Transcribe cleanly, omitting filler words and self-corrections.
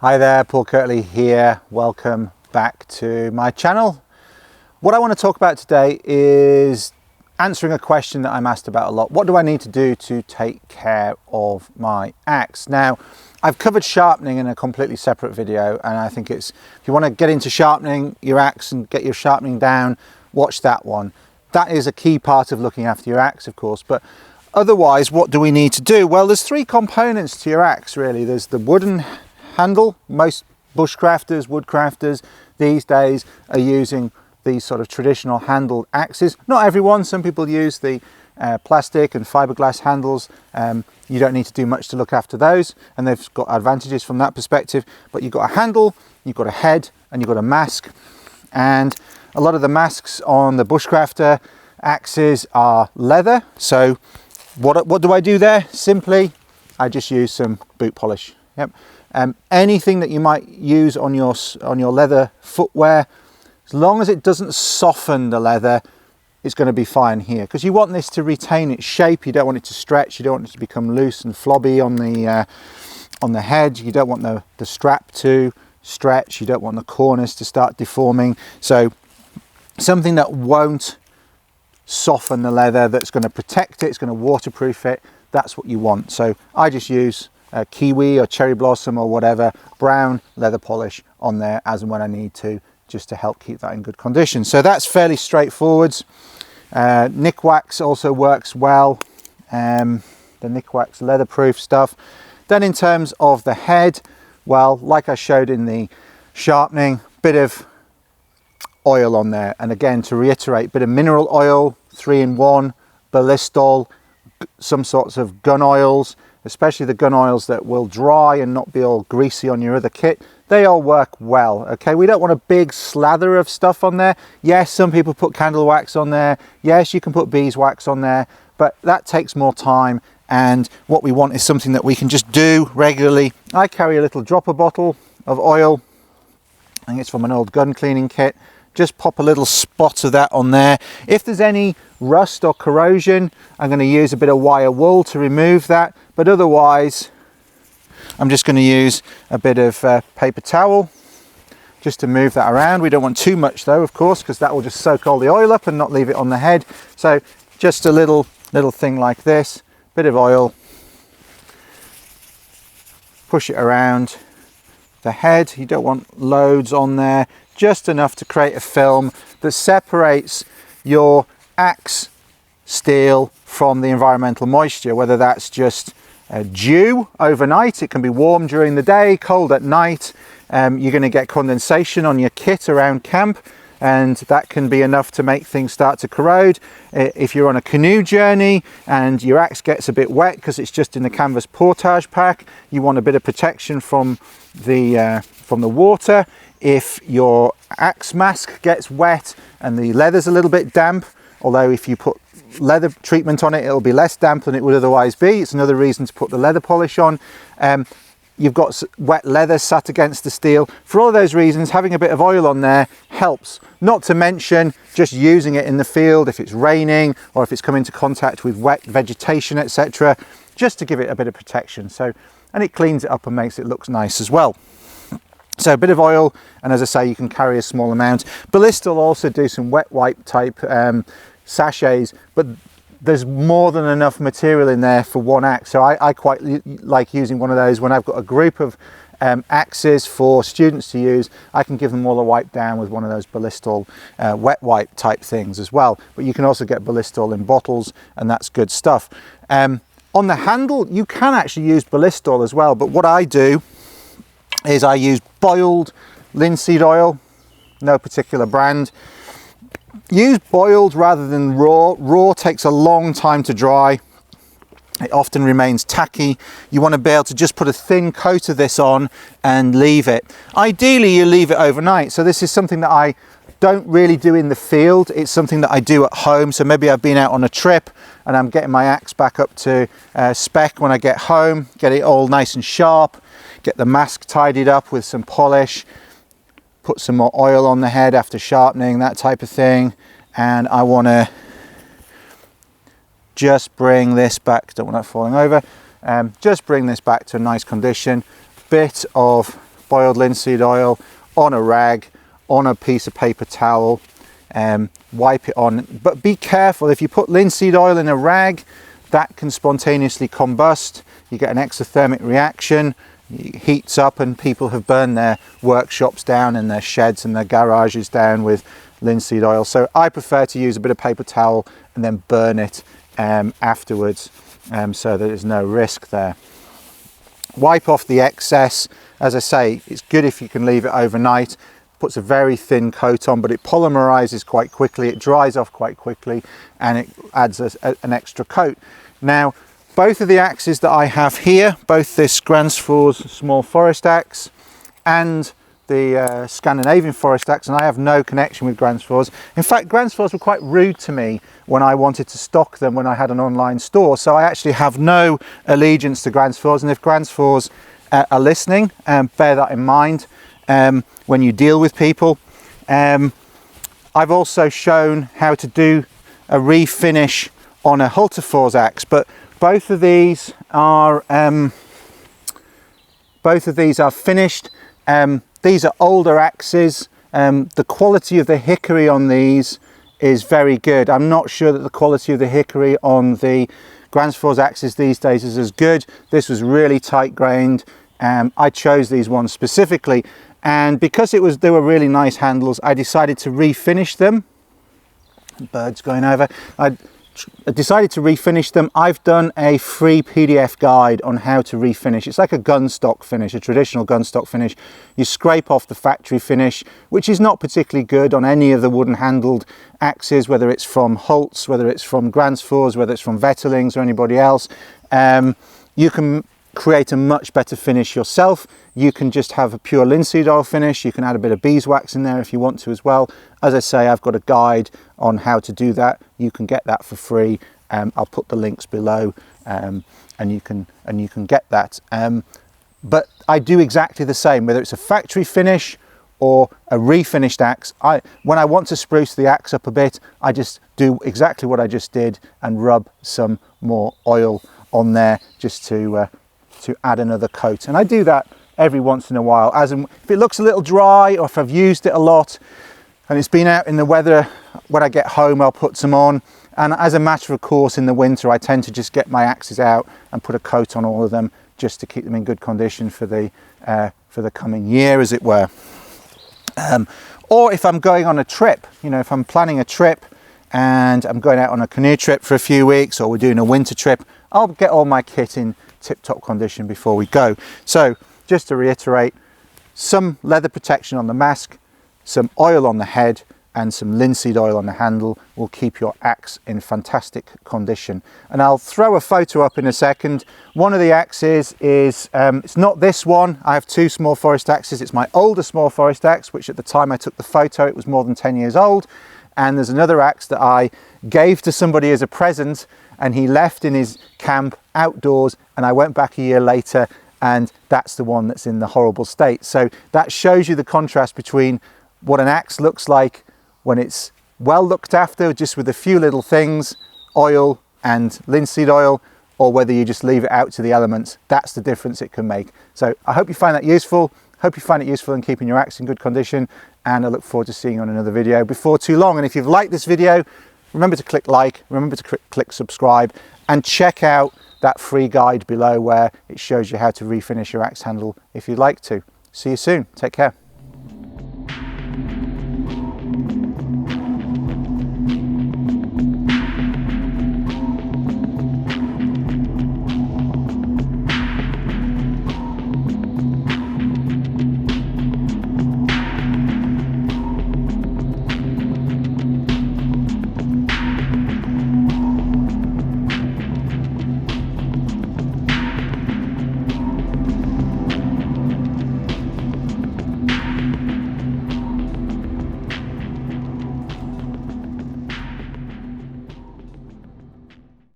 Hi there, Paul Kirtley here. Welcome back to my channel. What I want to talk about today is answering a question that I'm asked about a lot. What do I need to do to take care of my axe? Now, I've covered sharpening in a completely separate video, and I think if you want to get into sharpening your axe and get your sharpening down, watch that one. That is a key part of looking after your axe, of course, but otherwise, what do we need to do? Well, there's three components to your axe, really. There's the wooden handle. Most bushcrafters, woodcrafters these days are using these sort of traditional handled axes. Not everyone, some people use the plastic and fiberglass handles. You don't need to do much to look after those, and they've got advantages from that perspective. But you've got a handle, you've got a head, and you've got a mask. And a lot of the masks on the bushcrafter axes are leather. So what do I do there? Simply, I just use some boot polish. Yep. Anything that you might use on your leather footwear, as long as it doesn't soften the leather, it's going to be fine here, because you want this to retain its shape. You don't want it to stretch. You don't want it to become loose and flobby on the head. You don't want the strap to stretch. You don't want the corners to start deforming. So something that won't soften the leather, that's going to protect it, it's going to waterproof it, that's what you want. So I just use kiwi or cherry blossom or whatever brown leather polish on there as and when I need to, just to help keep that in good condition. So that's fairly straightforward. Nick wax also works well, the Nick wax leatherproof stuff. Then in terms of the head, well, like I showed in the sharpening, bit of oil on there, and again, to reiterate, bit of mineral oil, 3-in-1, Ballistol, some sorts of gun oils, especially the gun oils that will dry and not be all greasy on your other kit. They all work well. Okay, we don't want a big slather of stuff on there. Yes, some people put candle wax on there. Yes, you can put beeswax on there, but that takes more time, and what we want is something that we can just do regularly. I carry a little dropper bottle of oil. I think it's from an old gun cleaning kit. Just pop a little spot of that on there. If there's any rust or corrosion, I'm going to use a bit of wire wool to remove that, but otherwise I'm just going to use a bit of paper towel just to move that around. We don't want too much though, of course, because that will just soak all the oil up and not leave it on the head. So just a little thing like this, bit of oil, push it around the head. You don't want loads on there, just enough to create a film that separates your axe steel from the environmental moisture, whether that's just dew overnight. It can be warm during the day, cold at night. You're going to get condensation on your kit around camp, and that can be enough to make things start to corrode. If you're on a canoe journey and your axe gets a bit wet because it's just in the canvas portage pack, you want a bit of protection from the water. If your axe mask gets wet and the leather's a little bit damp, although if you put leather treatment on it, it'll be less damp than it would otherwise be. It's another reason to put the leather polish on. You've got wet leather sat against the steel. For all of those reasons, having a bit of oil on there helps. Not to mention just using it in the field if it's raining or if it's come into contact with wet vegetation, etc., just to give it a bit of protection. So, and it cleans it up and makes it look nice as well. So a bit of oil, and as I say, you can carry a small amount. Ballistol will also do some wet wipe type sachets, but there's more than enough material in there for one axe. So I quite like using one of those when I've got a group of axes for students to use. I can give them all a wipe down with one of those Ballistol wet wipe type things as well. But you can also get Ballistol in bottles, and that's good stuff. On the handle, you can actually use Ballistol as well, but what I do is I use boiled linseed oil, no particular brand. Use boiled rather than raw. Raw takes a long time to dry. It often remains tacky. You want to be able to just put a thin coat of this on and leave it. Ideally, you leave it overnight. So this is something that I don't really do in the field. It's something that I do at home. So maybe I've been out on a trip and I'm getting my axe back up to spec when I get home, get it all nice and sharp, get the mask tidied up with some polish, put some more oil on the head after sharpening, that type of thing. And I want to just bring this back, don't want that falling over, just bring this back to a nice condition. Bit of boiled linseed oil on a rag, on a piece of paper towel, wipe it on. But be careful, if you put linseed oil in a rag, that can spontaneously combust. You get an exothermic reaction, it heats up, and people have burned their workshops down and their sheds and their garages down with linseed oil. So I prefer to use a bit of paper towel and then burn it afterwards, so that there's no risk there. Wipe off the excess. As I say, it's good if you can leave it overnight. Puts a very thin coat on, but it polymerizes quite quickly, it dries off quite quickly, and it adds an extra coat. Now, both of the axes that I have here, both this Gransfors small forest axe and the Scandinavian forest axe, and I have no connection with Gransfors. In fact, Gransfors were quite rude to me when I wanted to stock them when I had an online store, so I actually have no allegiance to Gransfors. And if Gransfors are listening, bear that in mind when you deal with people. I've also shown how to do a refinish on a Hultafors axe, but both of these are finished. These are older axes. The quality of the hickory on these is very good. I'm not sure that the quality of the hickory on the Gransfors axes these days is as good. This was really tight grained. I chose these ones specifically, and because they were really nice handles, I decided to refinish them. Birds going over. I decided to refinish them. I've done a free PDF guide on how to refinish. It's like a gun stock finish, a traditional gun stock finish. You scrape off the factory finish, which is not particularly good on any of the wooden handled axes, whether it's from Holtz, whether it's from Gransfors, whether it's from Vetterlings or anybody else. You can create a much better finish yourself. You can just have a pure linseed oil finish. You can add a bit of beeswax in there if you want to as well. As I say, I've got a guide on how to do that. You can get that for free. I'll put the links below, and you can get that. But I do exactly the same, whether it's a factory finish or a refinished axe. When I want to spruce the axe up a bit, I just do exactly what I just did and rub some more oil on there just to add another coat. And I do that every once in a while, if it looks a little dry, or if I've used it a lot and it's been out in the weather. When I get home, I'll put some on, and as a matter of course in the winter I tend to just get my axes out and put a coat on all of them just to keep them in good condition for the coming year, as it were. Or if I'm going on a trip, if I'm planning a trip and I'm going out on a canoe trip for a few weeks, or we're doing a winter trip, I'll get all my kit in tip-top condition before we go. So just to reiterate, some leather protection on the mask, some oil on the head, and some linseed oil on the handle will keep your axe in fantastic condition. And I'll throw a photo up in a second. One of the axes is, it's not this one. I have two small forest axes. It's my older small forest axe, which at the time I took the photo, it was more than 10 years old. And there's another axe that I gave to somebody as a present, and he left in his camp outdoors, and I went back a year later, and that's the one that's in the horrible state. So that shows you the contrast between what an axe looks like when it's well looked after, just with a few little things, oil and linseed oil, or whether you just leave it out to the elements. That's the difference it can make. So I hope you find that useful. Hope you find it useful in keeping your axe in good condition, and I look forward to seeing you on another video before too long. And if you've liked this video, remember to click like, remember to click subscribe, and check out that free guide below where it shows you how to refinish your axe handle if you'd like to. See you soon. Take care.